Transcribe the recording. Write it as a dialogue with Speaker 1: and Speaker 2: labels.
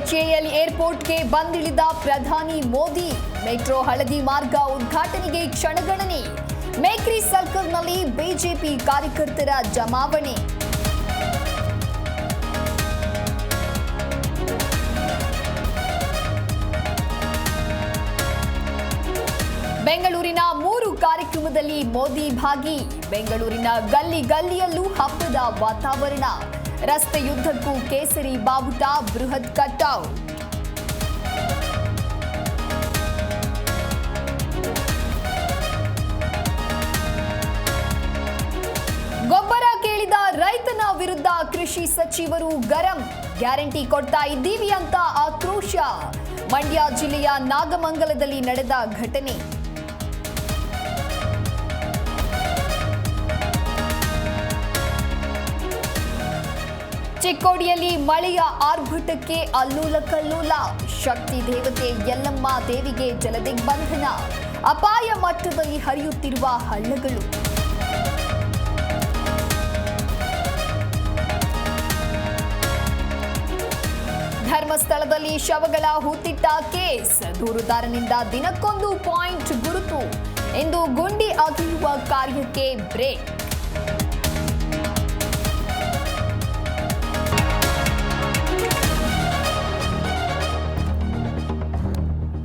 Speaker 1: HAL ಏರ್ಪೋರ್ಟ್ಗೆ ಬಂದಿಳಿದ ಪ್ರಧಾನಿ Modi. Metro ಹಳದಿ ಮಾರ್ಗ ಉದ್ಘಾಟನೆಗೆ ಕ್ಷಣಗಣನೆ. ಮೇಕ್ರಿ ಸರ್ಕಲ್ನಲ್ಲಿ ಬಿಜೆಪಿ ಕಾರ್ಯಕರ್ತರ ಜಮಾವಣೆ. ಬೆಂಗಳೂರಿನ 3 ಕಾರ್ಯಕ್ರಮದಲ್ಲಿ ಮೋದಿ ಭಾಗಿ. ಬೆಂಗಳೂರಿನ ಗಲ್ಲಿ ಗಲ್ಲಿಯಲ್ಲೂ ಹಬ್ಬದ ವಾತಾವರಣ. ರಸ್ತೆಯುದ್ದಕ್ಕೂ ಕೇಸರಿ ಬಾವುಟ, ಬೃಹತ್ ಕಟ್ಔಟ್. ಗೊಬ್ಬರ ಕೇಳಿದ ರೈತನ ವಿರುದ್ಧ ಕೃಷಿ ಸಚಿವರು ಗರಂ. ಗ್ಯಾರಂಟಿ ಕೊಡ್ತಾ ಇದ್ದೀವಿ ಅಂತ ಆಕ್ರೋಶ. ಮಂಡ್ಯ ಜಿಲ್ಲೆಯ ನಾಗಮಂಗಲದಲ್ಲಿ ನಡೆದ ಘಟನೆ. ಚಿಕ್ಕೋಡಿಯಲ್ಲಿ ಮಳೆಯ ಆರ್ಭಟಕ್ಕೆ ಅಲ್ಲೂಲ ಕಲ್ಲೂಲ. ಶಕ್ತಿ ದೇವತೆ ಯಲ್ಲಮ್ಮ ದೇವಿಗೆ ಜಲದಿಗ್ಬಂಧನ. ಅಪಾಯ ಮಟ್ಟದಲ್ಲಿ ಹರಿಯುತ್ತಿರುವ ಹಳ್ಳಗಳು. ಧರ್ಮಸ್ಥಳದಲ್ಲಿ ಶವಗಳ ಹೂತಿಟ್ಟ ಕೇಸ್. ದೂರುದಾರನಿಂದ ದಿನಕ್ಕೊಂದು ಪಾಯಿಂಟ್ ಗುರುತು. ಇಂದು ಗುಂಡಿ ಅಗೆಯುವ ಕಾರ್ಯಕ್ಕೆ ಬ್ರೇಕ್.